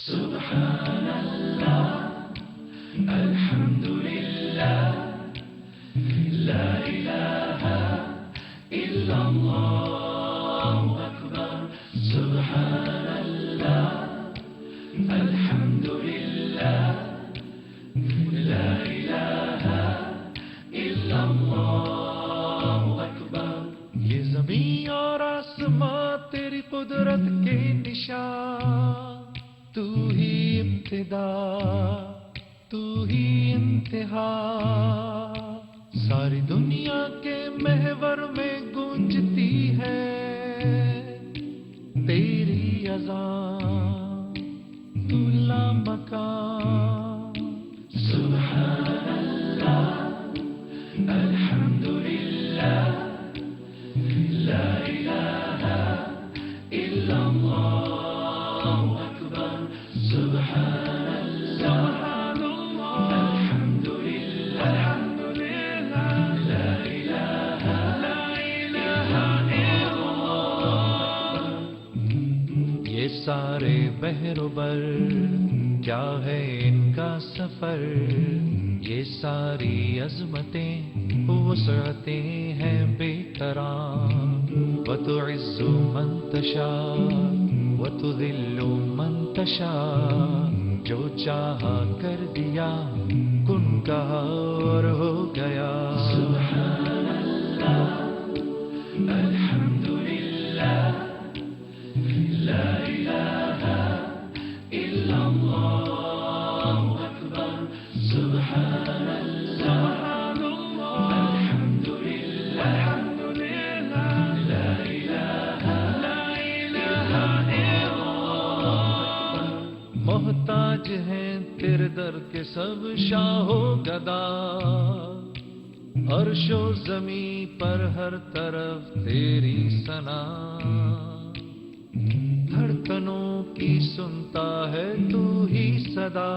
سبحان اللہ الحمد للہ لا الہ الا اللہ اکبر سبحان اللہ الحمد للہ لا الہ الا اللہ اکبر۔ یہ زمین اور آسمان تیری قدرت کے نشان، تو ہی ابتدا تو ہی انتہا، ساری دنیا کے محور میں گونجتی ہے تیری اذان، تو لامکان۔ سبحان اللہ الحمد للہ لا الہ الا اللہ اکبر سبحان اللہ الحمد للہ لا الہ الا اللہ۔ یہ سارے بحر و بر کیا ہے ان کا سفر، یہ ساری عظمتیں وسعتیں ہیں بے کران، وتعز من تشاء وتذل من تشاء، جو چاہا کر دیا کن کہا اور ہو گیا۔ سبحان اللہ الحمد للہ لا الہ الا اللہ اکبر سبحان اللہ الحمد للہ لا الہ الا اللہ۔ محتاج ہیں تیرے در کے سب شاہ و گدا، عرش و زمین پر ہر طرف تیری ثنا، دھڑکنوں کی سنتا ہے تو ہی صدا،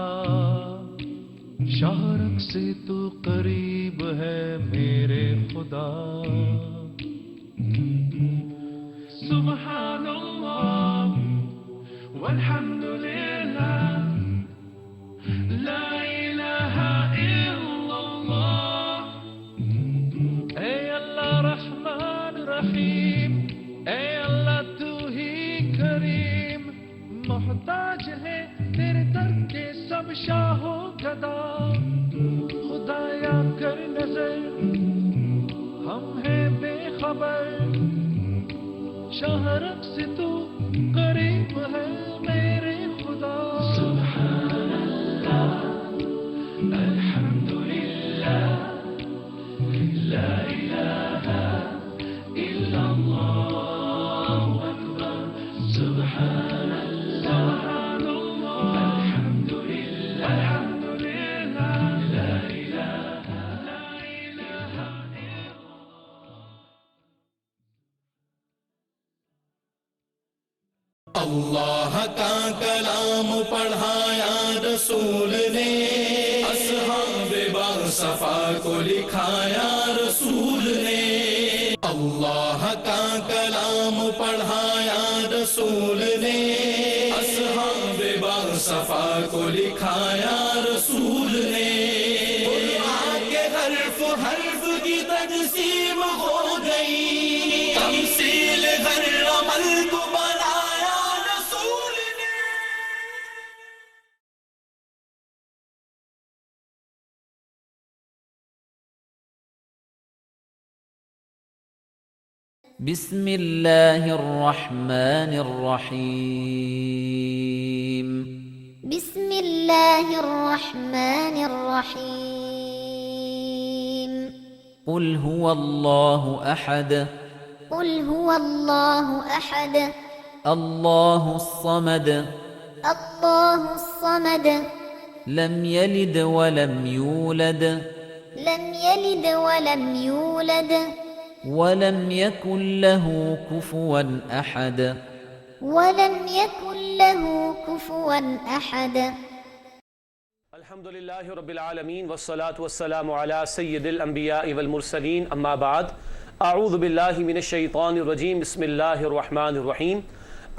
شارق سے تو قریب ہے میرے خدا۔ سبحان اللہ والحمد للہ لا الہ الا اللہ۔ اے اللہ رحمان رحیم، اے اللہ تو ہی کریم، محتاج ہے تیرے در کے سب شاہ و گدا، خدایا کر نظر ہم ہیں بے خبر، شہرک سے تو قریب ہے میرے خدا۔ سبحان اللہ الحمد للہ لا الہ الا اللہ اکبر سبحان اللہ الحمد للہ لا الہ الا اللہ کا کلام پڑھایا رسول نے، اصحاب باصفا کو لکھایا رسول نے۔ اللہ کا کلام پڑھایا رسول نے، اصحاب باصفا کو لکھایا رسول نے۔ قرآن کے حرف حرف کی تقسیم ہو گئی، تمثیل ہر عمل کو بنایا رسول نے۔ بسم اللہ الرحمن الرحیم۔ بسم اللہ الرحمن الرحیم۔ قل هو اللہ احد، قل هو اللہ احد، اللہ الصمد، اللہ الصمد، لم یلد ولم یولد، لم یلد ولم یولد، ولم یکن له کفوا احد، ولم يكن له كفوا أحد۔ الحمد للہ رب العالمین والصلاة والسلام علی سید الانبیاء والمرسلین، اما بعد، اعوذ باللہ من الشیطان الرجیم، بسم اللہ الرحمن الرحیم۔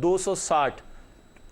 260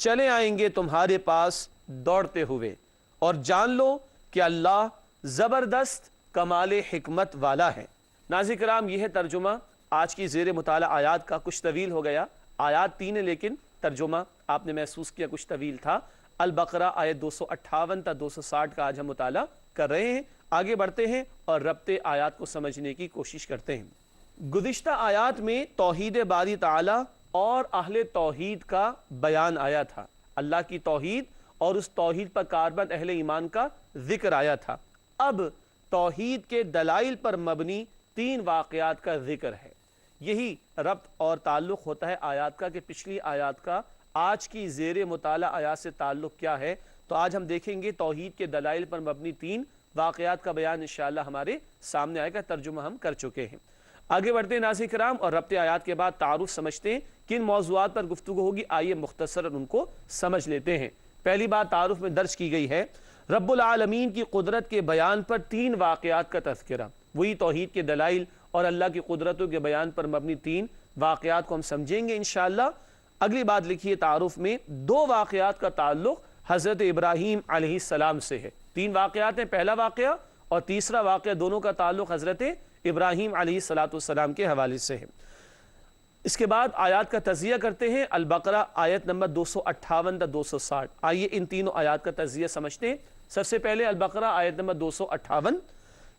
چلے آئیں گے تمہارے پاس دوڑتے ہوئے، اور جان لو کہ اللہ زبردست کمال حکمت والا ہے۔ ناظرین کرام، یہ ہے ترجمہ آج کی زیر مطالعہ آیات کا۔ کچھ طویل ہو گیا، آیات 3 ہے لیکن ترجمہ آپ نے محسوس کیا کچھ طویل تھا۔ البقرہ آیت 258 تا 260 کا آج ہم مطالعہ کر رہے ہیں۔ آگے بڑھتے ہیں اور ربط آیات کو سمجھنے کی کوشش کرتے ہیں۔ گزشتہ آیات میں توحید باری تعالی اور اہل توحید کا بیان آیا تھا، اللہ کی توحید اور اس توحید پر کاربند اہل ایمان کا ذکر آیا تھا۔ اب توحید کے دلائل پر مبنی 3 واقعات کا ذکر ہے۔ یہی ربط اور تعلق ہوتا ہے آیات کا کہ پچھلی آیات کا آج کی زیر مطالعہ آیات سے تعلق کیا ہے۔ تو آج ہم دیکھیں گے توحید کے دلائل پر مبنی 3 واقعات کا بیان انشاءاللہ ہمارے سامنے آئے گا، ترجمہ ہم کر چکے ہیں۔ آگے بڑھتے ہیں ناظرین کرام اور ربط آیات کے بعد تعارف سمجھتے ہیں کن موضوعات پر گفتگو ہوگی، آئیے مختصر ان کو سمجھ لیتے ہیں۔ پہلی بات تعارف میں درج کی گئی ہے، رب العالمین کی قدرت کے بیان پر 3 واقعات کا تذکرہ، وہی توحید کے دلائل اور اللہ کی قدرتوں کے بیان پر مبنی 3 واقعات کو ہم سمجھیں گے انشاءاللہ۔ اگلی بات لکھیے تعارف میں 2 واقعات کا تعلق حضرت ابراہیم علیہ السلام سے ہے۔ 3 واقعات ہیں، پہلا واقعہ اور تیسرا واقعہ، دونوں کا تعلق حضرت ابراہیم علیہ السلام کے حوالے سے ہے۔ اس کے بعد آیات کا تجزیہ کرتے ہیں۔ البقرہ آیت نمبر 258 تا 260، آئیے ان تینوں آیات کا تجزیہ سمجھتے ہیں۔ سب سے پہلے البقرہ آیت نمبر 258،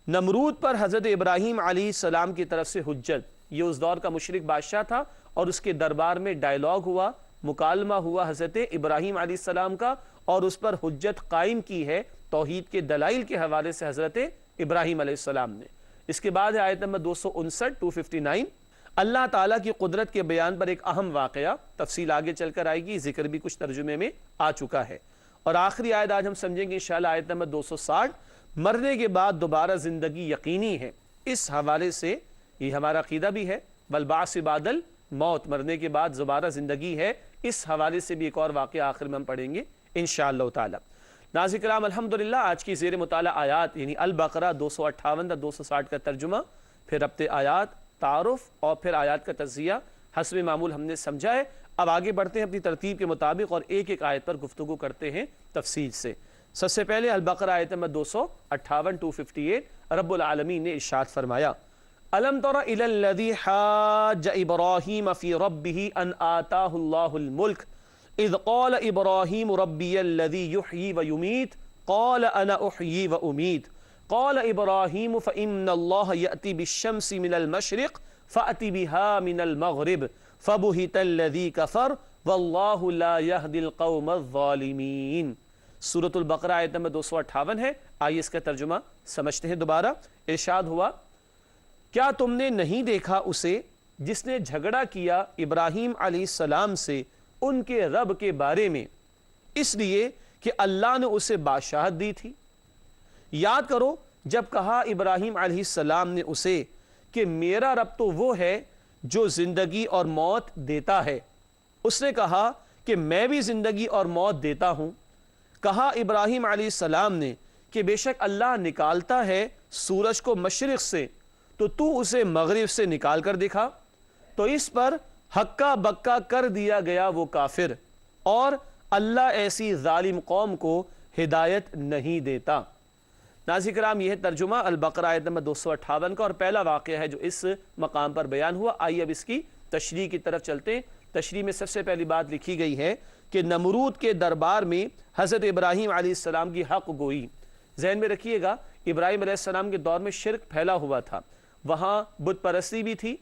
نمرود پر حضرت ابراہیم علیہ السلام کی طرف سے حجت۔ یہ اس دور کا مشرک بادشاہ تھا اور اس کے دربار میں ڈائیلاگ ہوا، مکالمہ ہوا حضرت ابراہیم علیہ السلام کا، اور اس پر حجت قائم کی ہے توحید کے دلائل کے حوالے سے حضرت ابراہیم علیہ السلام نے۔ اس کے بعد ہے آیت نمبر 259 اللہ تعالیٰ کی قدرت کے بیان پر ایک اہم واقعہ، تفصیل آگے چل کر آئے گی، ذکر بھی کچھ ترجمے میں آ چکا ہے۔ اور آخری آیت آج ہم سمجھیں گے انشاءاللہ آیت نمبر 260، مرنے کے بعد دوبارہ زندگی یقینی ہے۔ اس حوالے سے یہ ہمارا عقیدہ بھی ہے، والبعث بعد الموت، مرنے کے بعد دوبارہ زندگی ہے۔ اس حوالے سے بھی ایک اور واقعہ آخر میں ہم پڑھیں گے انشاءاللہ تعالی۔ ناظرین کرام الحمدللہ آج کی زیر مطالعہ آیات یعنی البقرہ 258 تا 260 کا ترجمہ، پھر ربط آیات، تعارف اور پھر آیات کا تجزیہ حسب معمول ہم نے سمجھا ہے۔ اب آگے بڑھتے ہیں اپنی ترتیب کے مطابق اور ایک ایک آیت پر گفتگو کرتے ہیں تفصیل سے۔ سب سے پہلے البقرہ آیت نمبر 258 258 رب العالمین نے ارشاد فرمایا، الم تر الی الذی حاج ابراہیم فی ربہ ان آتاہ اللہ الملک اذ قال ابراہیم ربی الذی یحیی ویمیت قال انا احیی وامیت قال ابراہیم فإن اللہ یأتی بالشمس من المشرق فأت بها من المغرب فبہت الذی کفر واللہ لا یہدی القوم الظالمین۔ سورۃ البقرہ آیت نمبر 258 ہے، آئیے اس کا ترجمہ سمجھتے ہیں دوبارہ۔ ارشاد ہوا، کیا تم نے نہیں دیکھا اسے جس نے جھگڑا کیا ابراہیم علیہ السلام سے ان کے رب کے بارے میں، اس لیے کہ اللہ نے اسے بادشاہت دی تھی۔ یاد کرو جب کہا ابراہیم علیہ السلام نے اسے کہ میرا رب تو وہ ہے جو زندگی اور موت دیتا ہے، اس نے کہا کہ میں بھی زندگی اور موت دیتا ہوں۔ کہا ابراہیم علیہ السلام نے کہ بے شک اللہ نکالتا ہے سورج کو مشرق سے، تو اسے مغرب سے نکال کر دکھا۔ تو اس پر ہکا بکا کر دیا گیا وہ کافر، اور اللہ ایسی ظالم قوم کو ہدایت نہیں دیتا۔ ناظرین کرام یہ ہے ترجمہ البقرہ آیت نمبر 258 کا اور پہلا واقعہ ہے جو اس مقام پر بیان ہوا۔ آئیے اب اس کی تشریح کی طرف چلتے ہیں۔ تشریح میں سب سے پہلی بات لکھی گئی ہے کہ نمرود کے دربار میں حضرت ابراہیم علیہ السلام کی حق گوئی۔ ذہن میں رکھیے گا ابراہیم علیہ السلام کے دور میں شرک پھیلا ہوا تھا، وہاں بت پرستی بھی تھی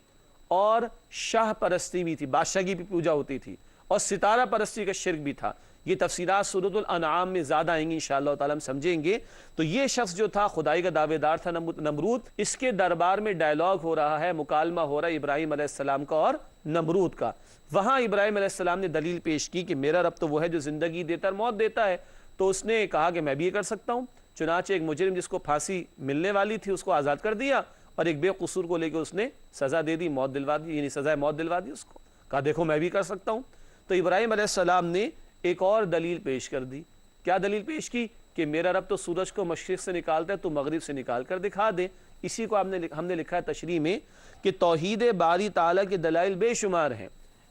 اور شاہ پرستی بھی تھی، بادشاہ کی بھی پوجا ہوتی تھی، اور ستارہ پرستی کا شرک بھی تھا۔ یہ تفسیرات سورۃ الانعام میں زیادہ آئیں گی انشاءاللہ تعالی ہم سمجھیں گے۔ تو یہ شخص جو تھا خدائی کا دعوے دار تھا نمرود، اس کے دربار میں ڈائیلاگ ہو رہا ہے، مکالمہ ہو رہا ہے ابراہیم علیہ السلام کا اور نمرود کا۔ وہاں ابراہیم علیہ السلام نے دلیل پیش کی کہ میرا رب تو وہ ہے جو زندگی دیتا اور موت دیتا ہے، تو اس نے کہا کہ میں بھی یہ کر سکتا ہوں۔ چنانچہ ایک مجرم جس کو پھانسی ملنے والی تھی اس کو آزاد کر دیا، اور ایک بے قصور کو لے کے اس نے سزا دے دی، موت دلوا دی، یعنی سزائے موت دلوا دی اس کو۔ کہا دیکھو میں بھی کر سکتا ہوں۔ تو ابراہیم علیہ السلام نے ایک اور دلیل پیش کر دی۔ کیا دلیل پیش کی؟ کہ میرا رب تو سورج کو مشرق سے نکالتا ہے، تو مغرب سے نکال کر دکھا دے۔ اسی کو ہم نے لکھا ہے تشریح میں کہ توحید باری تعالیٰ کے دلائل بے شمار ہیں۔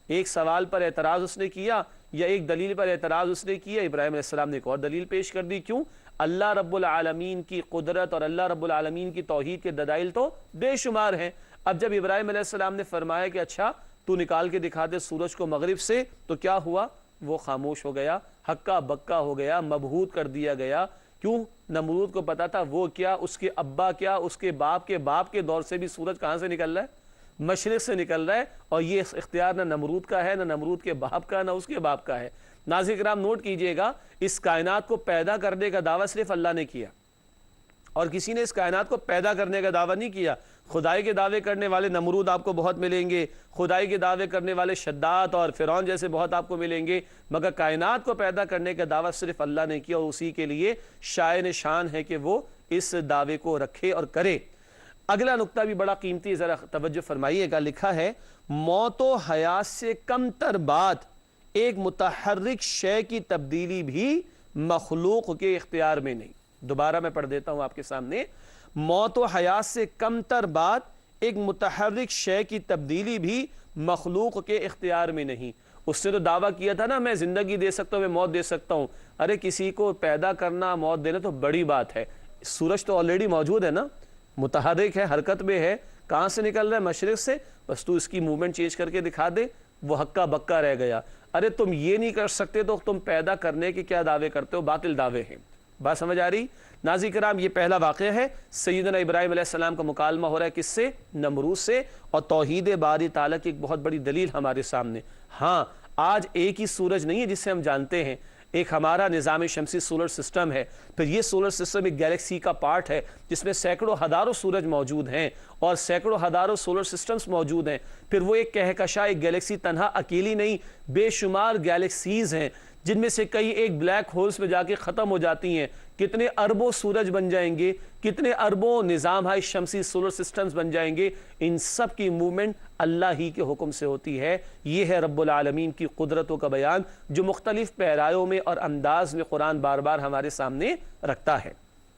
ایک سوال پر اعتراض اس نے کیا یا ایک دلیل پر اعتراض اس نے کیا، ابراہیم علیہ السلام نے ایک اور دلیل پیش کر دی. کیوں؟ اللہ رب العالمین کی قدرت اور اللہ رب العالمین کی توحید کے دلائل تو بے شمار ہیں. اب جب ابراہیم علیہ السلام نے فرمایا کہ اچھا تو نکال کے دکھا دے سورج کو مغرب سے، تو کیا ہوا؟ وہ خاموش ہو گیا، ہکا بکا ہو گیا، مبہوت کر دیا گیا. کیوں؟ نمرود کو پتا تھا وہ کیا، اس کے ابا کیا، اس کے باپ کے دور سے بھی سورج کہاں سے نکل رہا ہے؟ مشرق سے نکل رہا ہے. اور یہ اختیار نہ نمرود کا ہے، نہ نمرود کے باپ کا، نہ اس کے باپ کا ہے. ناظرین کرام نوٹ کیجئے گا، اس کائنات کو پیدا کرنے کا دعویٰ صرف اللہ نے کیا، اور کسی نے اس کائنات کو پیدا کرنے کا دعویٰ نہیں کیا. خدائی کے دعوے کرنے والے نمرود آپ کو بہت ملیں گے، خدائی کے دعوے کرنے والے شداد اور فرعون جیسے بہت آپ کو ملیں گے، مگر کائنات کو پیدا کرنے کا دعویٰ صرف اللہ نے کیا، اور اسی کے لیے شائن شان ہے کہ وہ اس دعوے کو رکھے اور کرے. اگلا نقطہ بھی بڑا قیمتی، ذرا توجہ فرمائیے گا. لکھا ہے موت و حیات سے کم تر بات ایک متحرک شے کی تبدیلی بھی مخلوق کے اختیار میں نہیں. دوبارہ میں پڑھ دیتا ہوں آپ کے سامنے. موت و حیات سے کم تر بات ایک متحرک شے کی تبدیلی بھی مخلوق کے اختیار میں نہیں. اس نے تو دعویٰ کیا تھا نا میں زندگی دے سکتا ہوں، میں موت دے سکتا ہوں. ارے کسی کو پیدا کرنا، موت دینا تو بڑی بات ہے. سورج تو آلریڈی موجود ہے نا، متحرک ہے، حرکت میں ہے. کہاں سے نکل رہا ہے؟ مشرق سے. بس تو اس کی موومنٹ چینج کر کے دکھا دے، وہ ہکا بکا رہ گیا. ارے تم یہ نہیں کر سکتے تو تم پیدا کرنے کے کیا دعوے کرتے ہو؟ باطل دعوے ہیں. بات سمجھ آ رہی؟ ناظرین کرام یہ پہلا واقعہ ہے. سیدنا ابراہیم علیہ السلام کا مکالمہ ہو رہا ہے کس سے؟ نمرود سے. اور توحید باری تعالیٰ کی ایک بہت بڑی دلیل ہمارے سامنے. ہاں آج ایک ہی سورج نہیں ہے جسے ہم جانتے ہیں، ایک ہمارا نظام شمسی سولر سسٹم ہے. پھر یہ سولر سسٹم ایک گیلیکسی کا پارٹ ہے جس میں سینکڑوں ہزاروں سورج موجود ہیں اور سینکڑوں ہزاروں سولر سسٹمز موجود ہیں. پھر وہ ایک کہکشاں، ایک گیلیکسی تنہا اکیلی نہیں، بے شمار گیلیکسیز ہیں جن میں سے کئی ایک بلیک ہولز میں جا کے ختم ہو جاتی ہیں. کتنے اربوں سورج بن جائیں گے، کتنے اربوں نظام ہائی شمسی سولر سسٹمز بن جائیں گے. ان سب کی موومنٹ اللہ ہی کے حکم سے ہوتی ہے. یہ ہے رب العالمین کی قدرتوں کا بیان جو مختلف پیرایوں میں اور انداز میں قرآن بار بار ہمارے سامنے رکھتا ہے.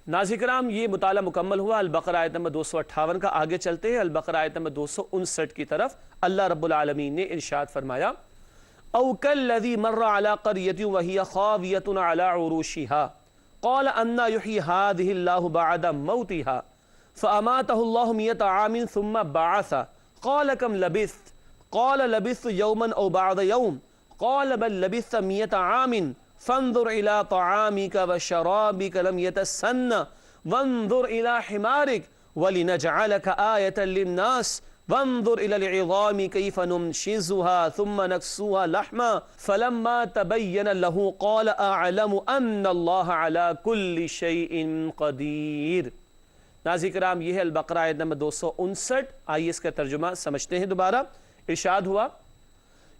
ناظرین کرام یہ مطالعہ مکمل ہوا. البقرہ آیت نمبر 258 کا. آگے چلتے ہیں البقرہ آیت نمبر 259 کی طرف. اللہ رب العالمین نے ارشاد فرمایا او کالذی مر علی قریۃ وہی خاویۃ علی عروشها قال انا یحیی هذه اللہ بعد موتها فاماته اللہ 100 عام ثم بعثه قال کم لبثت قال لبثت یوما او بعد یوم قال بل لبثت 100 عام فانظر الى طعامك وشرابك لم يتسنى وانظر الى حمارك ولنجعلك آية للناس وانظر الى العظام كيف ننشزها ثم نكسوها لحما فلما تبين له قال اعلم ان الله على كل شيء قدير. ناظرین کرام یہ ہے البقرہ آیت نمبر 259. آئیے اس کا ترجمہ سمجھتے ہیں دوبارہ. ارشاد ہوا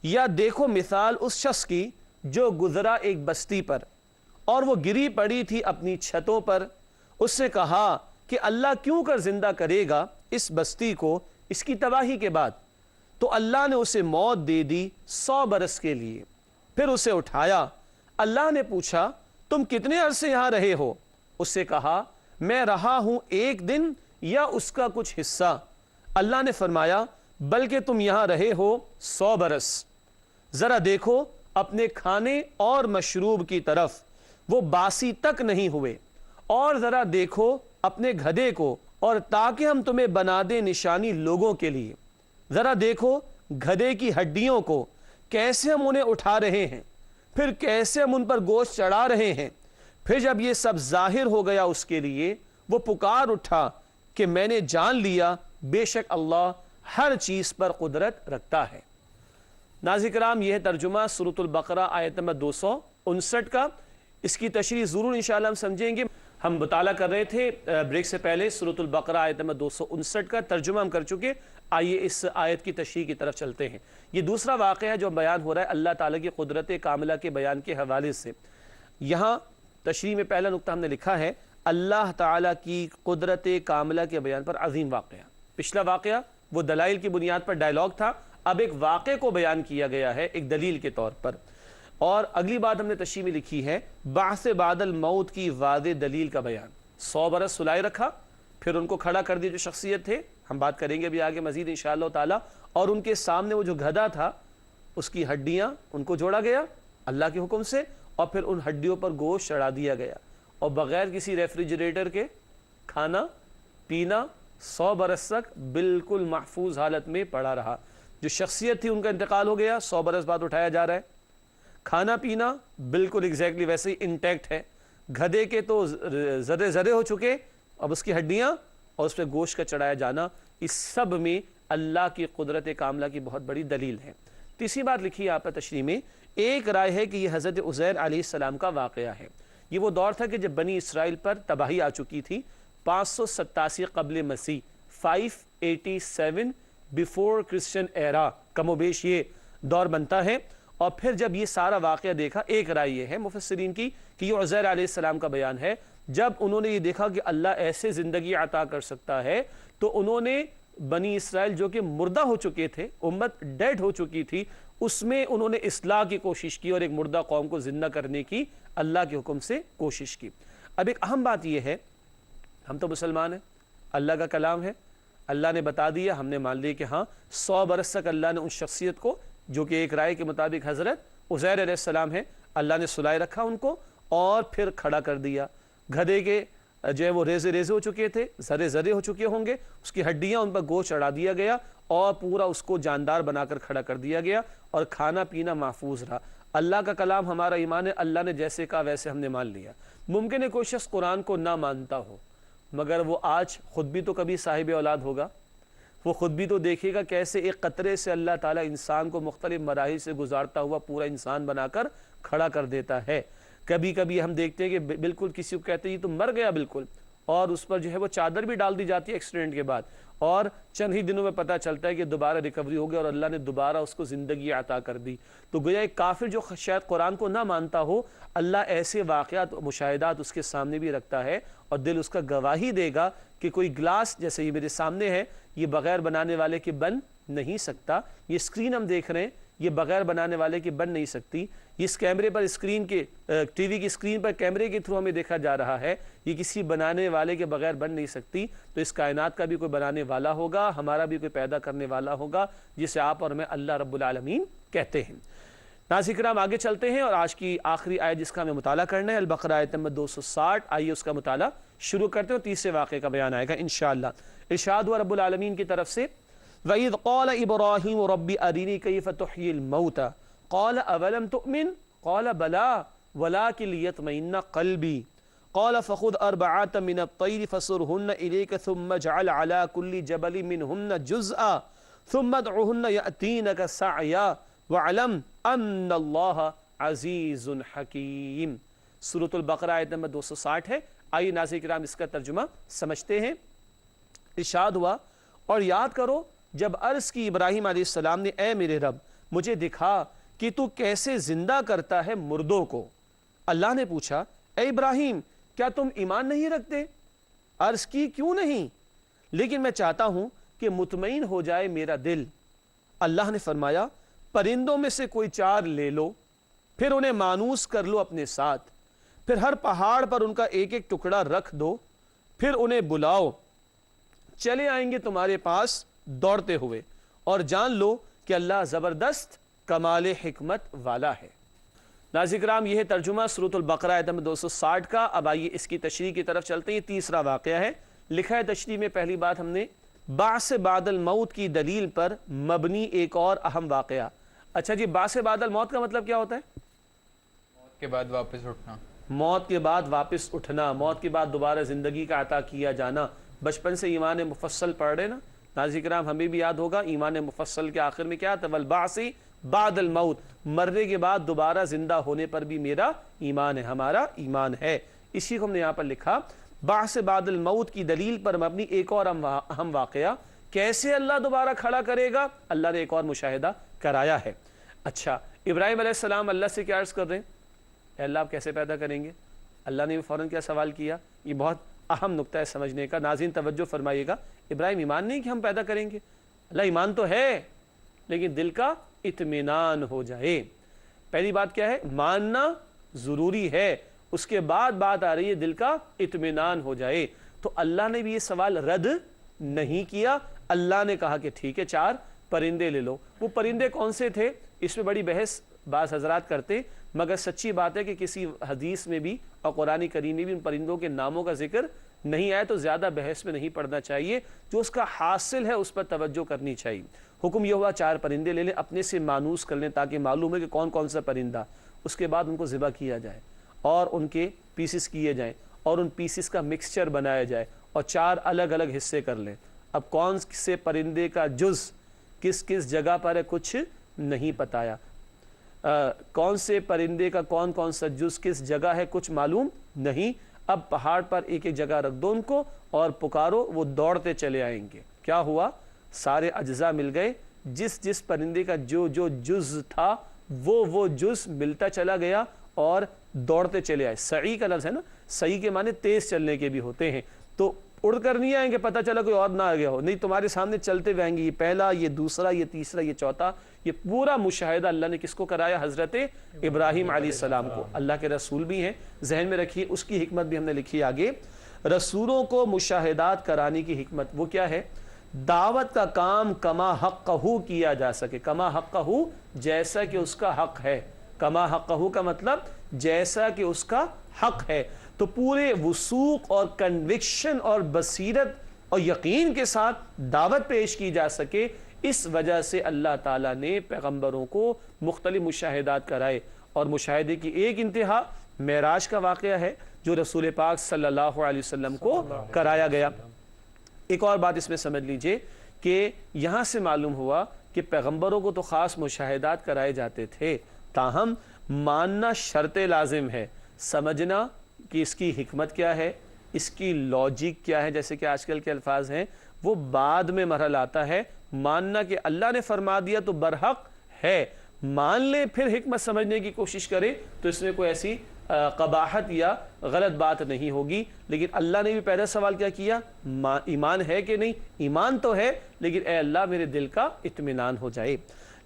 یا دیکھو مثال اس شخص کی جو گزرا ایک بستی پر اور وہ گری پڑی تھی اپنی چھتوں پر. اس سے کہا کہ اللہ کیوں کر زندہ کرے گا اس بستی کو اس کی تباہی کے بعد. تو اللہ نے اسے موت دے دی 100 برس کے لیے. پھر اسے اٹھایا. اللہ نے پوچھا تم کتنے عرصے یہاں رہے ہو؟ اس سے کہا میں رہا ہوں 1 دن یا اس کا کچھ حصہ. اللہ نے فرمایا بلکہ تم یہاں رہے ہو 100 برس. ذرا دیکھو اپنے کھانے اور مشروب کی طرف، وہ باسی تک نہیں ہوئے. اور ذرا دیکھو اپنے گدھے کو اور تاکہ ہم تمہیں بنا دیں نشانی لوگوں کے لیے. ذرا دیکھو گدھے کی ہڈیوں کو کیسے ہم انہیں اٹھا رہے ہیں، پھر کیسے ہم ان پر گوشت چڑھا رہے ہیں. پھر جب یہ سب ظاہر ہو گیا اس کے لیے وہ پکار اٹھا کہ میں نے جان لیا بے شک اللہ ہر چیز پر قدرت رکھتا ہے. ناظرین کرام یہ ہے ترجمہ سورۃ البقرہ آیت نمبر 259 کا. اس کی تشریح ضرور انشاءاللہ ہم سمجھیں گے. ہم مطالعہ کر رہے تھے بریک سے پہلے سورۃ البقرہ آیت نمبر 259 کا ترجمہ ہم کر چکے. آئیے اس آیت کی تشریح کی طرف چلتے ہیں. یہ دوسرا واقعہ ہے جو بیان ہو رہا ہے اللہ تعالیٰ کی قدرت کاملہ کے بیان کے حوالے سے. یہاں تشریح میں پہلا نقطہ ہم نے لکھا ہے اللہ تعالیٰ کی قدرت کاملہ کے بیان پر عظیم واقعہ. پچھلا واقعہ وہ دلائل کی بنیاد پر ڈائلاگ تھا، اب ایک واقعے کو بیان کیا گیا ہے ایک دلیل کے طور پر. اور اگلی بات ہم نے تشریح میں لکھی ہے بعث بعد الموت کی واضح دلیل کا بیان. 100 برس سلائے رکھا، پھر ان کو کھڑا کر دیا جو شخصیت تھے، ہم بات کریں گے ابھی آگے مزید انشاءاللہ تعالی. اور ان کے سامنے وہ جو گدھا تھا اس کی ہڈیاں ان کو جوڑا گیا اللہ کے حکم سے، اور پھر ان ہڈیوں پر گوشت چڑھا دیا گیا، اور بغیر کسی ریفریجریٹر کے کھانا پینا 100 برس تک بالکل محفوظ حالت میں پڑا رہا۔ جو شخصیت تھی ان کا انتقال ہو گیا، 100 برس بعد اٹھایا جا رہا ہے۔ کھانا پینا بالکل ایگزیکٹلی ویسے ہی انٹیکٹ ہے۔ گدھے کے تو ذرے ذرے ہو چکے، اب اس کی ہڈیاں اور اس پہ گوشت کا چڑھایا جانا، اس سب میں اللہ کی قدرت کاملہ کی بہت بڑی دلیل ہے۔ تیسری بات لکھی ہے آپ پر تشریح میں، ایک رائے ہے کہ یہ حضرت عزیر علیہ السلام کا واقعہ ہے۔ یہ وہ دور تھا کہ جب بنی اسرائیل پر تباہی آ چکی تھی، 587 قبل مسیح، 587 بیفور کرسچن ایرا، کم و بیش یہ دور بنتا ہے۔ اور پھر جب یہ سارا واقعہ دیکھا، ایک رائے یہ ہے مفسرین کی کہ یہ عزیر علیہ السلام کا بیان ہے، جب انہوں نے یہ دیکھا کہ اللہ ایسے زندگی عطا کر سکتا ہے، تو انہوں نے بنی اسرائیل جو کہ مردہ ہو چکے تھے، امت ڈیڈ ہو چکی تھی، اس میں انہوں نے اصلاح کی کوشش کی اور ایک مردہ قوم کو زندہ کرنے کی اللہ کے حکم سے کوشش کی۔ اب ایک اہم بات یہ ہے، ہم تو مسلمان ہیں، اللہ کا کلام ہے، اللہ نے بتا دیا، ہم نے مان لیا کہ ہاں 100 برس تک اللہ نے ان شخصیت کو، جو کہ ایک رائے کے مطابق حضرت عزیر علیہ السلام ہے، اللہ نے سلائے رکھا ان کو اور پھر کھڑا کر دیا۔ گدھے کے جو ہے وہ ریزے ریزے ہو چکے تھے، ذرے ذرے ہو چکے ہوں گے، اس کی ہڈیاں ان پر گوشت چڑھا دیا گیا اور پورا اس کو جاندار بنا کر کھڑا کر دیا گیا، اور کھانا پینا محفوظ رہا۔ اللہ کا کلام ہمارا ایمان ہے، اللہ نے جیسے کہا ویسے ہم نے مان لیا۔ ممکن ہے کوئی شخص قرآن کو نہ مانتا ہو، مگر وہ آج خود بھی تو کبھی صاحب اولاد ہوگا، وہ خود بھی تو دیکھے گا کیسے ایک قطرے سے اللہ تعالیٰ انسان کو مختلف مراحل سے گزارتا ہوا پورا انسان بنا کر کھڑا کر دیتا ہے۔ کبھی کبھی ہم دیکھتے ہیں کہ بالکل کسی کو کہتے ہیں یہ تو مر گیا بالکل، اور اس پر جو ہے وہ چادر بھی ڈال دی جاتی ہے ایکسیڈنٹ کے بعد، اور چند ہی دنوں میں پتہ چلتا ہے کہ دوبارہ ریکوری ہو گیا اور اللہ نے دوبارہ اس کو زندگی عطا کر دی۔ تو گویا ایک کافر جو شاید قرآن کو نہ مانتا ہو، اللہ ایسے واقعات مشاہدات اس کے سامنے بھی رکھتا ہے، اور دل اس کا گواہی دے گا کہ کوئی گلاس جیسے یہ میرے سامنے ہے، یہ بغیر بنانے والے کے بن نہیں سکتا۔ یہ اسکرین ہم دیکھ رہے ہیں، یہ بغیر بنانے والے کے بن نہیں سکتی۔ اس کیمرے پر اسکرین کے ٹی وی کی اسکرین پر کیمرے کے تھرو ہمیں دیکھا جا رہا ہے، یہ کسی بنانے والے کے بغیر بن نہیں سکتی۔ تو اس کائنات کا بھی کوئی بنانے والا ہوگا، ہمارا بھی کوئی پیدا کرنے والا ہوگا، جسے آپ اور میں اللہ رب العالمین کہتے ہیں۔ ناظرین کرام آگے چلتے ہیں، اور آج کی آخری آیت جس کا ہمیں مطالعہ کرنا ہے البقرہ آیت نمبر 260، آئیے اس کا مطالعہ شروع کرتے ہیں اور تیسرے واقعے کا بیان آئے گا انشاءاللہ۔ ارشاد ہوا رب العالمین کی طرف سے، وَإِذْ قَالَ إِبْرَاهِيمُ رَبِّ أَرِنِي كَيْفَ تُحْيِي الْمَوْتَى قَالَ أَوَلَمْ تُؤْمِنْ قَالَ بَلَىٰ وَلَٰكِن لِيَطْمَئِنَّ قَلْبِي قَالَ فَخُذْ أَرْبَعَةً مِّنَ الطَّيْرِ فَصُرْهُنَّ إِلَيْكَ ثُمَّ اجْعَلْ عَلَىٰ كُلِّ جَبَلٍ مِّنْهُنَّ جُزْءًا ثُمَّ ادْعُهُنَّ يَأْتِينَكَ سَعْيًا وَاعْلَمْ أَنَّ اللَّهَ عَزِيزٌ حَكِيمٌ۔ سورۃ البقرہ آیت نمبر 260 ہے۔ آئیے ناظرین کرام اس کا ترجمہ سمجھتے ہیں۔ ارشاد ہوا، اور یاد کرو جب عرض کی ابراہیم علیہ السلام نے، اے میرے رب مجھے دکھا کہ تو کیسے زندہ کرتا ہے مردوں کو۔ اللہ نے پوچھا، اے ابراہیم کیا تم ایمان نہیں رکھتے؟ عرض کی، کیوں نہیں، لیکن میں چاہتا ہوں کہ مطمئن ہو جائے میرا دل۔ اللہ نے فرمایا، پرندوں میں سے کوئی 4 لے لو، پھر انہیں مانوس کر لو اپنے ساتھ، پھر ہر پہاڑ پر ان کا ایک ایک ٹکڑا رکھ دو، پھر انہیں بلاؤ، چلے آئیں گے تمہارے پاس دوڑتے ہوئے، اور جان لو کہ اللہ زبردست کمال حکمت والا ہے۔ ناظرین کرام یہ ہے ترجمہ سورۃ البقرہ آیت نمبر 260 کا۔ اب آئیے اس کی تشریح کی طرف چلتے ہیں۔ یہ تیسرا واقعہ ہے۔ لکھا ہے تشریح میں پہلی بات ہم نے بعث بعد الموت کی دلیل پر مبنی ایک اور اہم واقعہ۔ اچھا جی، بعث بعد الموت کا مطلب کیا ہوتا ہے؟ موت کے بعد واپس اٹھنا، موت کے بعد واپس اٹھنا، موت کے بعد دوبارہ زندگی کا عطا کیا جانا۔ بچپن سے ایمان مفصل پڑھ رہے نا ناظرین کرام، ہمیں بھی یاد ہوگا ایمان مفصل کے آخر میں کیا تھا، والبعث بعد الموت، مرنے کے بعد دوبارہ زندہ ہونے پر بھی میرا ایمان ہے، ہمارا ایمان ہے۔ اسی کو ہم نے یہاں پر لکھا، بعث بعد الموت کی دلیل پر مبنی ایک اور اہم واقعہ، کیسے اللہ دوبارہ کھڑا کرے گا، اللہ نے ایک اور مشاہدہ کرایا ہے۔ اچھا، ابراہیم علیہ السلام اللہ سے کیا عرض کر رہے ہیں، اے اللہ آپ کیسے پیدا کریں گے؟ اللہ نے فوراً کیا سوال کیا؟ یہ بہت اہم نقطہ ہے سمجھنے کا، ناظرین توجہ فرمائیے گا۔ ابراہیم ایمان نہیں کہ ہم پیدا کریں گے، اللہ ایمان تو ہے لیکن دل کا اطمینان ہو جائے۔ پہلی بات کیا ہے، ماننا ضروری ہے، اس کے بعد بات آ رہی ہے دل کا اطمینان ہو جائے۔ تو اللہ نے بھی یہ سوال رد نہیں کیا، اللہ نے کہا کہ ٹھیک ہے 4 پرندے لے لو۔ وہ پرندے کون سے تھے، اس میں بڑی بحث بعض حضرات کرتے، مگر سچی بات ہے کہ کسی حدیث میں بھی اور قرآن کریم میں بھی ان پرندوں کے ناموں کا ذکر نہیں آیا، تو زیادہ بحث میں نہیں پڑنا چاہیے، جو اس کا حاصل ہے اس پر توجہ کرنی چاہیے۔ حکم یہ ہوا 4 پرندے لے لیں، اپنے سے مانوس کر لیں تاکہ معلوم ہے کہ کون کون سا پرندہ، اس کے بعد ان کو ذبح کیا جائے اور ان کے پیسز کیے جائیں اور ان پیسز کا مکسچر بنایا جائے اور 4 الگ الگ حصے کر لیں۔ اب کون سے پرندے کا جز کس کس جگہ پر ہے کچھ نہیں بتایا، کون سے پرندے کا کون کون سا جز کس جگہ ہے کچھ معلوم نہیں۔ اب پہاڑ پر ایک ایک جگہ رکھ دو ان کو اور پکارو، وہ دوڑتے چلے آئیں گے۔ کیا ہوا؟ سارے اجزاء مل گئے، جس پرندے کا جو جز تھا وہ جز ملتا چلا گیا اور دوڑتے چلے آئے۔ سعی کا لفظ ہے نا، سعی کے معنی تیز چلنے کے بھی ہوتے ہیں، تو اڑ کر نہیں آئیں گے، پتہ چلا کوئی اور نہ آ گیا ہو، نہیں تمہارے سامنے چلتے ہوئے آئیں گے، یہ پہلا، یہ دوسرا، یہ تیسرا، یہ چوتھا۔ یہ پورا مشاہدہ اللہ نے کس کو کرایا؟ حضرت ابراہیم علیہ السلام کو۔ اللہ کے رسول بھی ہیں، ذہن میں رکھیے، اس کی حکمت بھی ہم نے لکھی آگے۔ رسولوں کو مشاہدات کرانے کی حکمت وہ کیا ہے؟ دعوت کا کام کما حقہ کیا جا سکے، کما حقہ جیسا کہ اس کا حق ہے، کما حقہ کا مطلب جیسا کہ اس کا حق ہے، تو پورے وثوق اور کنوکشن اور بصیرت اور یقین کے ساتھ دعوت پیش کی جا سکے۔ اس وجہ سے اللہ تعالیٰ نے پیغمبروں کو مختلف مشاہدات کرائے، اور مشاہدے کی ایک انتہا معراج کا واقعہ ہے جو رسول پاک صلی اللہ علیہ وسلم کو کرایا گیا۔ ایک اور بات اس میں سمجھ لیجئے کہ یہاں سے معلوم ہوا کہ پیغمبروں کو تو خاص مشاہدات کرائے جاتے تھے، تاہم ماننا شرط لازم ہے، سمجھنا کہ اس کی حکمت کیا ہے، اس کی لاجک کیا ہے، جیسے کہ آج کل کے الفاظ ہیں وہ بعد میں مرحلہ آتا ہے۔ ماننا کہ اللہ نے فرما دیا تو برحق ہے، مان لیں پھر حکمت سمجھنے کی کوشش کریں تو اس میں کوئی ایسی قباحت یا غلط بات نہیں ہوگی۔ لیکن اللہ نے بھی پہلا سوال کیا کیا؟ ایمان ہے کہ نہیں؟ ایمان تو ہے، لیکن اے اللہ میرے دل کا اطمینان ہو جائے۔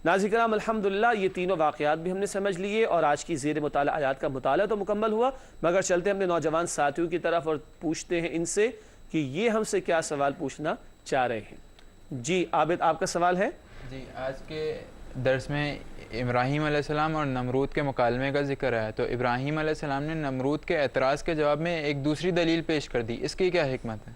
ناظرین کرام، الحمدللہ یہ تینوں واقعات بھی ہم نے سمجھ لیے اور آج کی زیر مطالعہ آیات کا مطالعہ تو مکمل ہوا، مگر چلتے ہیں اپنے نوجوان ساتھیوں کی طرف اور پوچھتے ہیں ان سے کہ یہ ہم سے کیا سوال پوچھنا چاہ رہے ہیں۔ جی عابد، آپ کا سوال ہے؟ جی، آج کے درس میں ابراہیم علیہ السلام اور نمرود کے مکالمے کا ذکر ہے، تو ابراہیم علیہ السلام نے نمرود کے اعتراض کے جواب میں ایک دوسری دلیل پیش کر دی، اس کی کیا حکمت ہے؟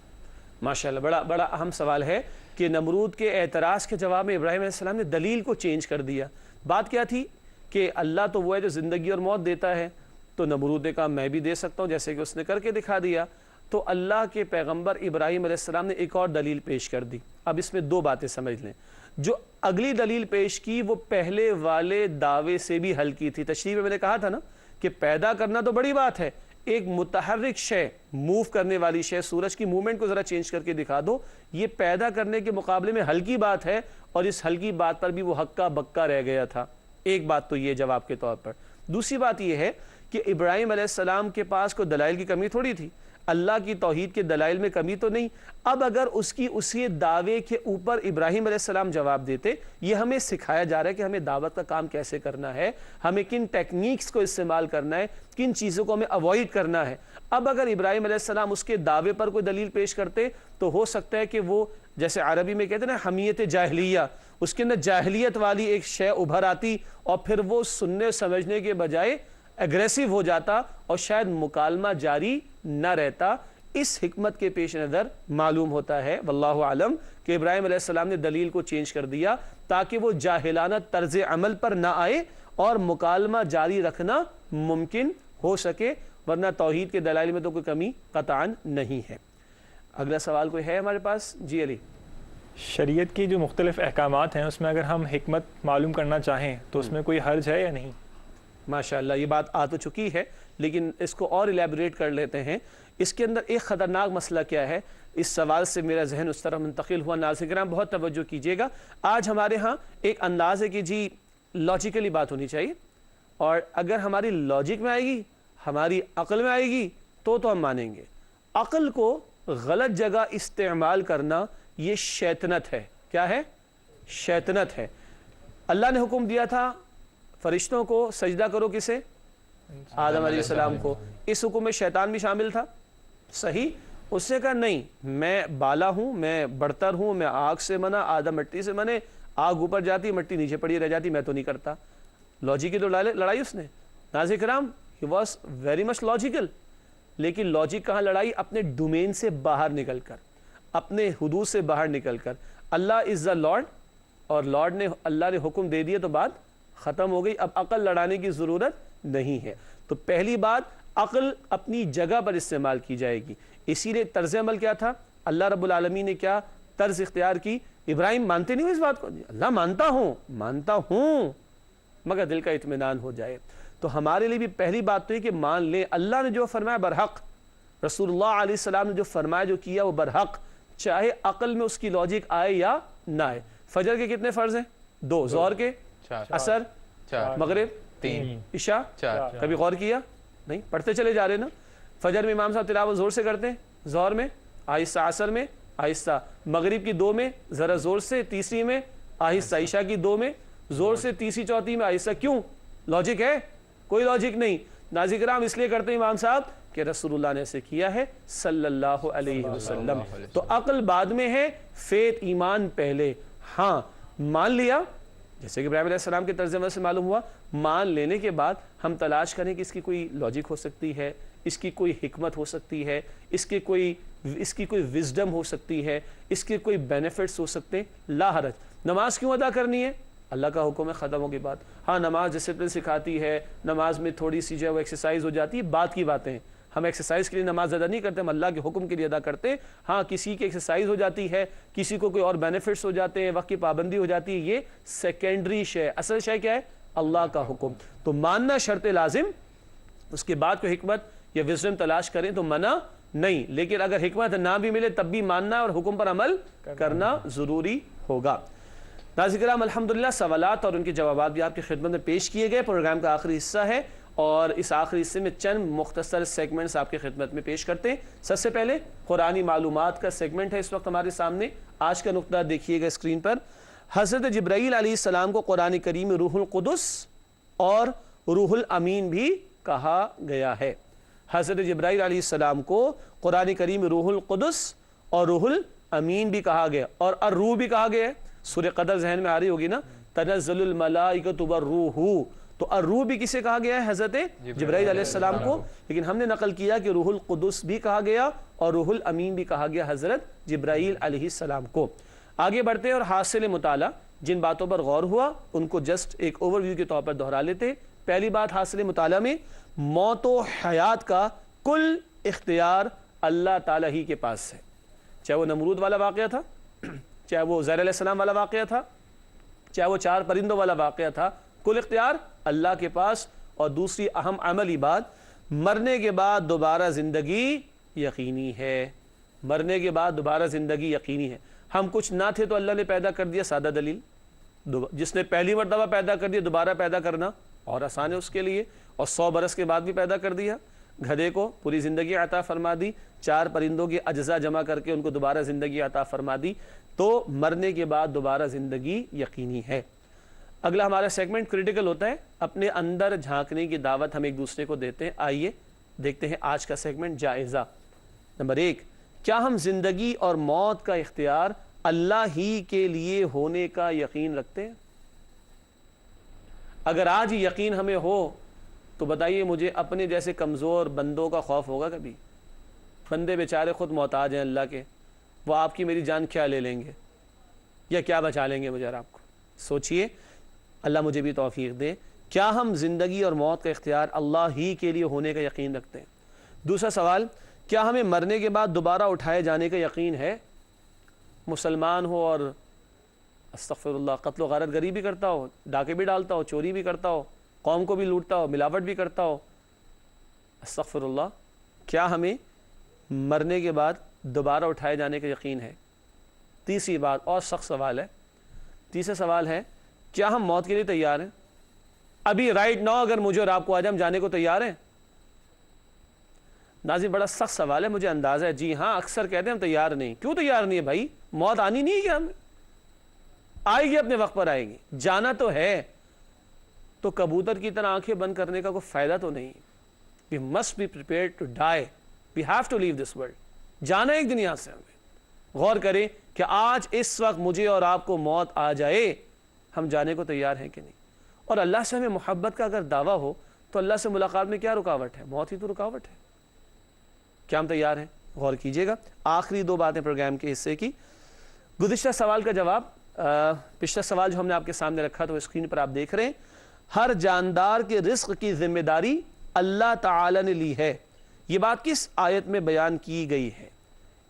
ماشاءاللہ، بڑا اہم سوال ہے کہ نمرود کے اعتراض کے جواب میں ابراہیم علیہ السلام نے دلیل کو چینج کر دیا۔ بات کیا تھی کہ اللہ تو وہ ہے جو زندگی اور موت دیتا ہے، تو نمرود نے کہا میں بھی دے سکتا ہوں، جیسے کہ اس نے کر کے دکھا دیا۔ تو اللہ کے پیغمبر ابراہیم علیہ السلام نے ایک اور دلیل پیش کر دی۔ اب اس میں 2 باتیں سمجھ لیں۔ جو اگلی دلیل پیش کی وہ پہلے والے دعوے سے بھی ہلکی تھی۔ تشریح میں نے کہا تھا نا کہ پیدا کرنا تو بڑی بات ہے، ایک متحرک شے، موو کرنے والی شے، سورج کی موومنٹ کو ذرا چینج کر کے دکھا دو، یہ پیدا کرنے کے مقابلے میں ہلکی بات ہے، اور اس ہلکی بات پر بھی وہ ہکا بکا رہ گیا تھا۔ ایک بات تو یہ جواب کے طور پر۔ دوسری بات یہ ہے کہ ابراہیم علیہ السلام کے پاس کوئی دلائل کی کمی تھوڑی تھی، اللہ کی توحید کے دلائل میں کمی تو نہیں۔ اب اگر اسی دعوے کے اوپر ابراہیم علیہ السلام جواب دیتے، یہ ہمیں سکھایا جا رہا ہے کہ ہمیں دعوت کا کام کیسے کرنا ہے، ہمیں کن ٹیکنیکس کو استعمال کرنا ہے، کن چیزوں کو ہمیں اوائڈ کرنا ہے۔ اب اگر ابراہیم علیہ السلام اس کے دعوے پر کوئی دلیل پیش کرتے تو ہو سکتا ہے کہ وہ جیسے عربی میں کہتے ہیں نا حمیت جاہلیہ، اس کے اندر جاہلیت والی ایک شے ابھر آتی اور پھر وہ سننے سمجھنے کے بجائے اگریسو ہو جاتا اور شاید مکالمہ جاری نہ رہتا۔ اس حکمت کے پیش نظر معلوم ہوتا ہے واللہ عالم کہ ابراہیم علیہ السلام نے دلیل کو چینج کر دیا تاکہ وہ جاہلانہ طرز عمل پر نہ آئے اور مکالمہ جاری رکھنا ممکن ہو سکے، ورنہ توحید کے دلائل میں تو کوئی کمی قطعاً نہیں ہے۔ اگلا سوال کوئی ہے ہمارے پاس؟ جی علی۔ شریعت کی جو مختلف احکامات ہیں اس میں اگر ہم حکمت معلوم کرنا چاہیں تو اس میں کوئی حرج ہے یا نہیں؟ ماشاءاللہ یہ بات آ تو چکی ہے لیکن اس کو اور الیبوریٹ کر لیتے ہیں۔ اس کے اندر ایک خطرناک مسئلہ کیا ہے، اس سوال سے میرا ذہن اس طرح منتقل ہوا۔ ناظرین کرام بہت توجہ کیجئے گا، آج ہمارے ہاں ایک انداز ہے کہ جی لاجیکلی بات ہونی چاہیے، اور اگر ہماری لاجک میں آئے گی، ہماری عقل میں آئے گی تو ہم مانیں گے۔ عقل کو غلط جگہ استعمال کرنا یہ شیطنت ہے۔ کیا ہے؟ شیطنت ہے۔ اللہ نے حکم دیا تھا فرشتوں کو سجدہ کرو، کسے؟ آدم علیہ السلام کو۔ اس حکم میں شیطان بھی شامل تھا، صحیح؟ اس نے کہا نہیں، میں بالا ہوں، میں برتر ہوں، میں آگ سے منع، آدم مٹی سے منع، آگ اوپر جاتی مٹی نیچے پڑی رہ جاتی، میں تو نہیں کرتا۔ لوجک کی تو لڑائی اس نے. ناظرین کرام, he was very much logical, لیکن لاجک کہاں لڑائی؟ اپنے ڈومین سے باہر نکل کر, اپنے حدود سے باہر نکل کر. اللہ از دا لارڈ, اور لارڈ نے, اللہ نے حکم دے دیا تو بات ختم ہو گئی, اب عقل لڑانے کی ضرورت نہیں ہے. تو پہلی بات, عقل اپنی جگہ پر استعمال کی جائے گی. اسی لیے طرز عمل کیا تھا؟ اللہ رب العالمین نے کیا طرز اختیار کی؟ ابراہیم مانتے نہیں ہو اس بات کو؟ اللہ مانتا ہوں مگر دل کا اطمینان ہو جائے. تو ہمارے لیے بھی پہلی بات تو یہ کہ مان لیں اللہ نے جو فرمایا برحق, رسول اللہ علیہ السلام نے جو فرمایا جو کیا وہ برحق, چاہے عقل میں اس کی لاجک آئے یا نہ آئے. فجر کے کتنے فرض ہیں؟ 2. ظہر کے؟ 4. عصر؟ 4. مغرب؟ 3. عشاء؟ 4. کبھی غور کیا؟ نہیں, پڑھتے چلے جا رہے نا. فجر میں امام صاحب تلاوت زور سے کرتے ہیں, ظہر میں آہستہ, عصر میں آہستہ, مغرب کی 2 میں ذرا زور سے, تیسری میں آہستہ, عشاء کی 2 میں زور سے, تیسری چوتھی میں آہستہ. کیوں؟ لاجک ہے؟ کوئی لاجک نہیں. ناظرین کرام اس لیے کرتے ہیں امام صاحب کہ رسول اللہ نے ایسے کیا ہے صلی اللہ علیہ وسلم. تو عقل بعد میں ہے, فیت ایمان پہلے. ہاں مان لیا, جیسے کہ ابراہیم علیہ السلام کے طرز عمل سے معلوم ہوا, مان لینے کے بعد ہم تلاش کریں کہ اس کی کوئی لاجک ہو سکتی ہے, اس کی کوئی حکمت ہو سکتی ہے, اس کی کوئی وزڈم ہو سکتی ہے, اس کے کوئی بینیفٹس ہو سکتے ہیں. لا حرج. نماز کیوں ادا کرنی ہے؟ اللہ کا حکم ہے, ختم ہو گئی بات. ہاں نماز ڈسپلن سکھاتی ہے, نماز میں تھوڑی سی جو ہے وہ ایکسرسائز ہو جاتی ہے, بات کی باتیں ہیں. ہم ایکسرسائز کے لیے نماز ادا نہیں کرتے, ہم اللہ کے حکم کے لیے ادا کرتے ہیں. ہاں کسی کی ایکسرسائز ہو جاتی ہے, کسی کو کوئی اور بینیفٹس ہو جاتے ہیں, وقت کی پابندی ہو جاتی ہے, یہ سیکنڈری شے. اصل شے کیا ہے؟ اللہ کا حکم. تو ماننا شرط لازم, اس کے بعد کوئی حکمت یا وزڈم تلاش کریں تو منع نہیں, لیکن اگر حکمت نہ بھی ملے تب بھی ماننا اور حکم پر عمل کرنا ضروری ہوگا. ناظرین کرام الحمدللہ سوالات اور ان کے جوابات بھی آپ کی خدمت میں پیش کیے گئے. پروگرام کا آخری حصہ ہے اور اس آخری حصے میں چند مختصر سیگمنٹس آپ کی خدمت میں پیش کرتے ہیں. سب سے پہلے قرآنی معلومات کا سیگمنٹ ہے اس وقت ہمارے سامنے. آج کا نقطہ دیکھیے گا اسکرین پر. حضرت جبرائیل علیہ السلام کو قرآن کریم میں روح القدس اور روح الامین بھی کہا گیا ہے. حضرت جبرائیل علیہ السلام کو قرآن کریم میں روح القدس اور روح الامین بھی کہا گیا, اور الروح بھی کہا گیا ہے. سورہ قدر ذہن میں آ رہی ہوگی نا, تنزل الملائکۃ والروح, تو الروح بھی کسے کہا گیا ہے؟ حضرت جبرائیل علیہ السلام کو. لیکن ہم نے نقل کیا کہ روح القدس بھی کہا گیا اور روح الامین بھی کہا گیا حضرت جبرائیل علیہ السلام کو. آگے بڑھتے ہیں اور حاصل مطالعہ جن باتوں پر غور ہوا ان کو جسٹ ایک اوور ویو کے طور پر دہرا لیتے ہیں. پہلی بات حاصل مطالعہ میں, موت و حیات کا کل اختیار اللہ تعالیٰ ہی کے پاس ہے. چاہے وہ نمرود والا واقعہ تھا, چاہے وہ عزیر علیہ السلام والا واقعہ تھا, چاہے وہ 4 پرندوں والا واقعہ تھا, کل اختیار اللہ کے پاس. اور دوسری اہم عملی بات, مرنے کے بعد دوبارہ زندگی یقینی ہے. مرنے کے بعد دوبارہ زندگی یقینی ہے. ہم کچھ نہ تھے تو اللہ نے پیدا کر دیا, سادہ دلیل. جس نے پہلی مرتبہ پیدا کر دیا دوبارہ پیدا کرنا اور آسان ہے اس کے لیے, اور 100 برس کے بعد بھی پیدا کر دیا. گدھے کو پوری زندگی عطا فرما دی, 4 پرندوں کے اجزاء جمع کر کے ان کو دوبارہ زندگی عطا فرما دی. تو مرنے کے بعد دوبارہ زندگی یقینی ہے. اگلا ہمارا سیگمنٹ کریٹیکل ہوتا ہے, اپنے اندر جھانکنے کی دعوت ہم ایک دوسرے کو دیتے ہیں. آئیے دیکھتے ہیں آج کا سیگمنٹ جائزہ. نمبر 1, کیا ہم زندگی اور موت کا اختیار اللہ ہی کے لیے ہونے کا یقین رکھتے ہیں؟ اگر آج یہ یقین ہمیں ہو تو بتائیے مجھے اپنے جیسے کمزور بندوں کا خوف ہوگا کبھی؟ بندے بیچارے خود محتاج ہیں اللہ کے, وہ آپ کی میری جان کیا لے لیں گے یا کیا بچا لیں گے مجھے اور آپ کو؟ سوچئے, اللہ مجھے بھی توفیق دے. کیا ہم زندگی اور موت کا اختیار اللہ ہی کے لیے ہونے کا یقین رکھتے ہیں؟ دوسرا سوال, کیا ہمیں مرنے کے بعد دوبارہ اٹھائے جانے کا یقین ہے؟ مسلمان ہو اور استغفر اللہ قتل و غارت گری بھی کرتا ہو, ڈاکے بھی ڈالتا ہو, چوری بھی کرتا ہو, قوم کو بھی لوٹتا ہو, ملاوٹ بھی کرتا ہو, استغفر اللہ, کیا ہمیں مرنے کے بعد دوبارہ اٹھائے جانے کا یقین ہے؟ تیسری بات, اور سخت سوال ہے, تیسرا سوال ہے, کیا ہم موت کے لیے تیار ہیں؟ ابھی رائٹ ناؤ اگر مجھے اور آپ کو آج ہم جانے کو تیار ہیں؟ ناظرین بڑا سخت سوال ہے, مجھے اندازہ ہے. جی ہاں, اکثر کہتے ہیں ہم تیار نہیں. کیوں تیار نہیں ہے بھائی؟ موت آنی نہیں ہے کیا ہمیں؟ آئے گی, اپنے وقت پر آئے گی, جانا تو ہے. تو کبوتر کی طرح آنکھیں بند کرنے کا کوئی فائدہ تو نہیں. We must be prepared to die. We have to leave this world. جانا ایک دن یہاں سے ہمیں. غور کریں کہ آج اس وقت مجھے اور آپ کو موت آ جائے, ہم جانے کو تیار ہیں کہ نہیں؟ اور اللہ سے ہمیں محبت کا اگر دعویٰ ہو تو اللہ سے ملاقات میں کیا رکاوٹ ہے؟ موت ہی تو رکاوٹ ہے. کیا ہم تیار ہیں؟ غور کیجئے گا. آخری 2 باتیں پروگرام کے حصے کی. گزشتہ سوال کا جواب، پچھلا سوال جو ہم نے آپ کے سامنے رکھا تو اسکرین پر آپ دیکھ رہے ہیں. ہر جاندار کے رزق کی ذمہ داری اللہ تعالی نے لی ہے. یہ بات کس آیت میں بیان کی گئی ہے؟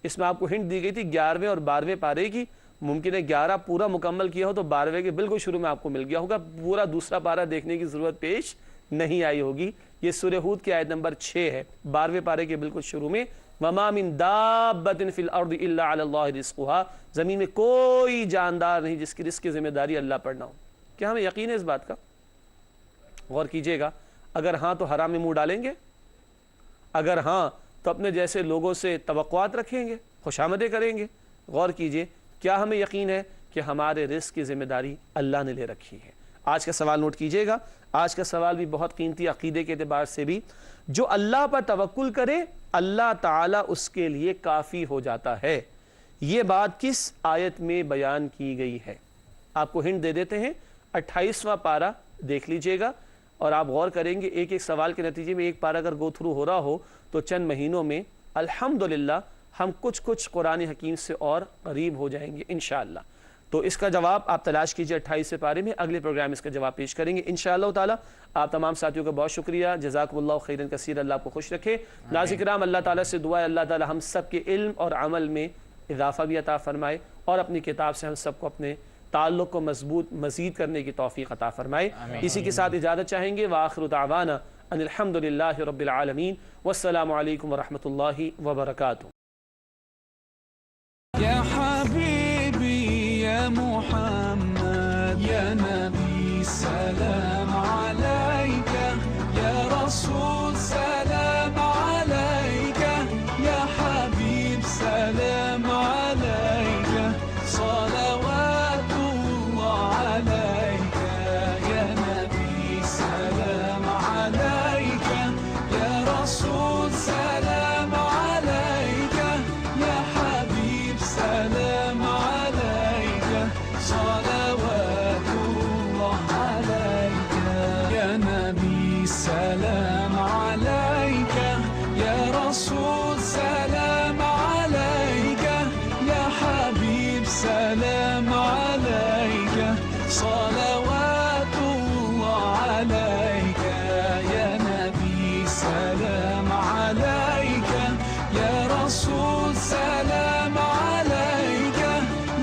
اس میں آپ کو ہنٹ دی گئی تھی 11ویں اور 12ویں پارے کی. ممکن ہے 11 پورا مکمل کیا ہو تو 12ویں کے بالکل شروع میں آپ کو مل گیا ہوگا، پورا دوسرا پارہ دیکھنے کی ضرورت پیش نہیں آئی ہوگی. یہ سورہ ہود کی آیت نمبر 6 ہے، 12ویں پارے کے بالکل شروع میں. وَمَا مِن دَابَّةٍ فِي الْأَرْضِ إِلَّا عَلَى اللَّهِ رِزْقُهَا. زمین میں کوئی جاندار نہیں جس کی رزق کی ذمہ داری اللہ پر نہ ہو. کیا ہمیں یقین ہے اس بات کا؟ غور کیجئے گا. اگر ہاں تو حرام میں منہ ڈالیں گے؟ اگر ہاں تو اپنے جیسے لوگوں سے توقعات رکھیں گے، خوشامدیں کریں گے؟ غور کیجئے. کیا ہمیں یقین ہے کہ ہمارے رزق کی ذمہ داری اللہ نے لے رکھی ہے؟ آج کا سوال نوٹ کیجئے گا. آج کا سوال بھی بہت قیمتی عقیدے کے اعتبار سے بھی. جو اللہ پر توکل کرے اللہ تعالیٰ اس کے لیے کافی ہو جاتا ہے. یہ بات کس آیت میں بیان کی گئی ہے؟ آپ کو ہنٹ دے دیتے ہیں. 28واں پارہ دیکھ لیجئے گا اور آپ غور کریں گے. ایک ایک سوال کے نتیجے میں ایک پارہ اگر گو تھرو ہو رہا ہو تو چند مہینوں میں الحمدللہ ہم کچھ قرآن حکیم سے اور قریب ہو جائیں گے انشاءاللہ. تو اس کا جواب آپ تلاش کیجئے 28 پارے میں. اگلے پروگرام اس کا جواب پیش کریں گے انشاءاللہ تعالی. آپ تمام ساتھیوں کا بہت شکریہ. جزاکم اللہ خیرا کثیر. اللہ آپ کو خوش رکھے. ناظرین کرام، اللہ تعالیٰ سے دعا ہے اللہ تعالیٰ ہم سب کے علم اور عمل میں اضافہ بھی عطا فرمائے اور اپنی کتاب سے ہم سب کو اپنے تعلق کو مزید کرنے کی توفیق عطا فرمائے. اسی کے ساتھ اجازت چاہیں گے. وآخر دعوانا ان الحمدللہ رب العالمین والسلام علیکم ورحمۃ اللہ وبرکاتہ. يا حبيبي يا محمد يا نبي سلام عليك يا رسول سلام عليك يا حبيب سلام عليك صلوات الله عليك يا نبي سلام عليك يا رسول سلام عليك يا حبيب سلام عليك صلوات الله عليك يا نبي سلام عليك يا رسول سلام عليك يا حبيب سلام عليك صلوات الله عليك يا نبي سلام عليك يا رسول سلام عليك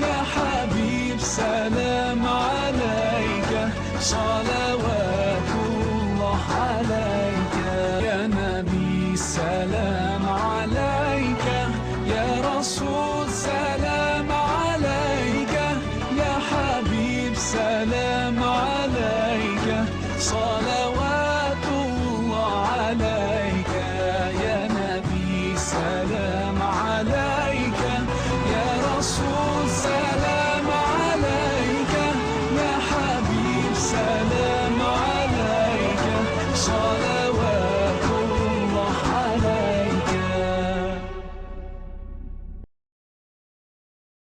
يا حبيب سلام عليك صلوات الله عليك يا نبي سلام عليك يا رسول سلام